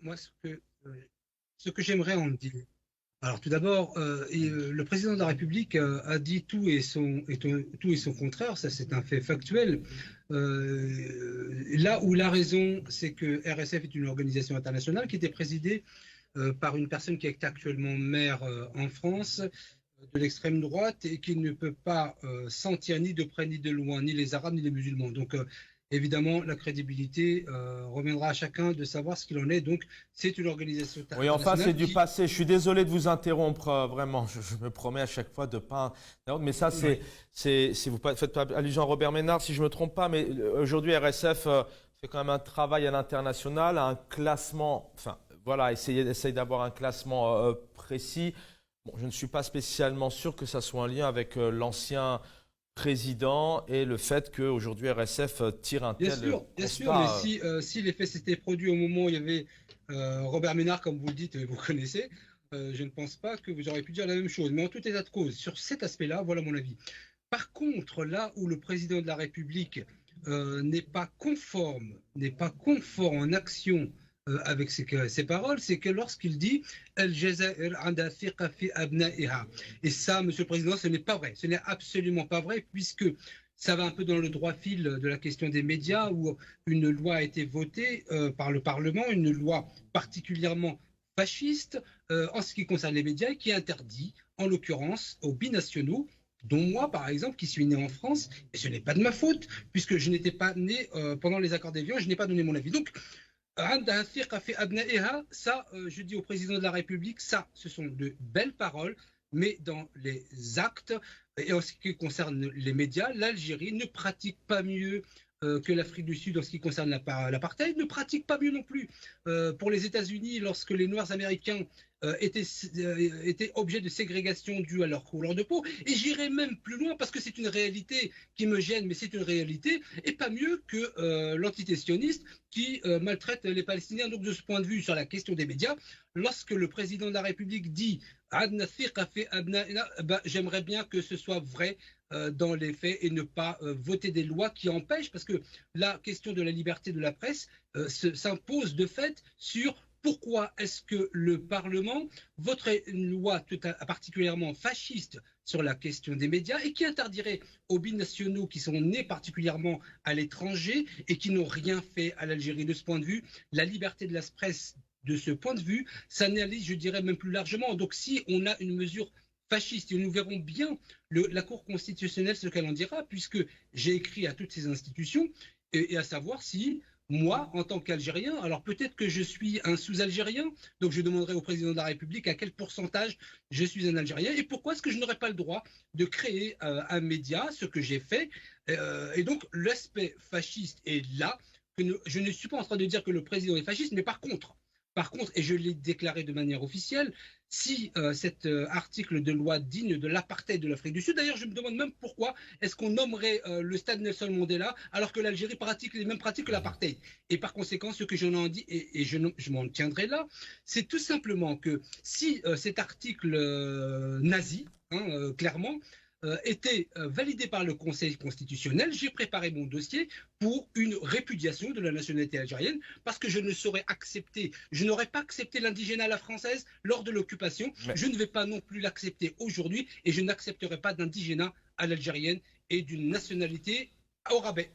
Moi, ce que j'aimerais en dire. Alors, tout d'abord, le président de la République a dit tout et son contraire. Ça, c'est un fait factuel. Là où la raison, c'est que RSF est une organisation internationale qui était présidée par une personne qui est actuellement maire en France de l'extrême droite et qui ne peut pas sentir ni de près ni de loin ni les Arabes ni les musulmans. Donc, évidemment, la crédibilité reviendra à chacun de savoir ce qu'il en est. Donc, c'est une organisation Oui, enfin, c'est internationale du qui... passé. Je suis désolé de vous interrompre, vraiment. Je me promets à chaque fois de pas. Mais ça, Ouais. si vous faites pas allusion à Robert Ménard, si je me trompe pas, mais aujourd'hui, RSF fait quand même un travail à l'international, un classement. Enfin, voilà, essaye d'avoir un classement précis. Bon, je ne suis pas spécialement sûr que ça soit un lien avec l'ancien président et le fait qu'aujourd'hui RSF tire un tel Bien sûr, mais constat. si les faits s'étaient produits au moment où il y avait Robert Ménard, comme vous le dites, vous connaissez, je ne pense pas que vous auriez pu dire la même chose. Mais en tout état de cause, sur cet aspect-là, voilà mon avis. Par contre, là où le président de la République n'est pas conforme en action avec ses paroles, c'est que lorsqu'il dit El Jazair anda thiqa fi abna'iha. Et ça, Monsieur le Président, ce n'est pas vrai. Ce n'est absolument pas vrai, puisque ça va un peu dans le droit fil de la question des médias, où une loi a été votée par le Parlement, une loi particulièrement fasciste en ce qui concerne les médias, et qui interdit, en l'occurrence, aux binationaux dont moi, par exemple, qui suis né en France, et ce n'est pas de ma faute, puisque je n'étais pas né pendant les accords d'Évian, je n'ai pas donné mon avis. Donc, ça, je dis au président de la République, ça, ce sont de belles paroles, mais dans les actes, et en ce qui concerne les médias, l'Algérie ne pratique pas mieux que l'Afrique du Sud en ce qui concerne l'apartheid, ne pratique pas mieux non plus. Pour les États-Unis, lorsque les Noirs américains étaient objets de ségrégation due à leur couleur de peau, et j'irai même plus loin parce que c'est une réalité qui me gêne, mais c'est une réalité, et pas mieux que l'entité sioniste qui maltraite les Palestiniens. Donc de ce point de vue, sur la question des médias, lorsque le président de la République dit j'aimerais bien que ce soit vrai dans les faits et ne pas voter des lois qui empêchent, parce que la question de la liberté de la presse s'impose de fait sur pourquoi est-ce que le Parlement voterait une loi particulièrement fasciste sur la question des médias et qui interdirait aux binationaux qui sont nés particulièrement à l'étranger et qui n'ont rien fait à l'Algérie de ce point de vue, la liberté de la presse de ce point de vue s'analyse, je dirais même plus largement. Donc si on a une mesure fasciste, et nous verrons bien la Cour constitutionnelle ce qu'elle en dira, puisque j'ai écrit à toutes ces institutions, et à savoir si moi, en tant qu'Algérien, alors peut-être que je suis un sous-Algérien, donc je demanderai au président de la République à quel pourcentage je suis un Algérien et pourquoi est-ce que je n'aurais pas le droit de créer un média, ce que j'ai fait. Et donc l'aspect fasciste est là. Je ne suis pas en train de dire que le président est fasciste, mais par contre, et je l'ai déclaré de manière officielle, si cet article de loi digne de l'apartheid de l'Afrique du Sud, d'ailleurs je me demande même pourquoi est-ce qu'on nommerait le stade Nelson Mandela alors que l'Algérie pratique les mêmes pratiques que l'apartheid. Et par conséquent, ce que j'en ai dit, et je m'en tiendrai là, c'est tout simplement que si cet article nazi, clairement, était validé par le Conseil constitutionnel, j'ai préparé mon dossier pour une répudiation de la nationalité algérienne parce que je ne saurais accepter, je n'aurais pas accepté l'indigénat à la française lors de l'occupation, Mais je ne vais pas non plus l'accepter aujourd'hui et je n'accepterai pas d'indigénat à l'algérienne et d'une nationalité au rabais.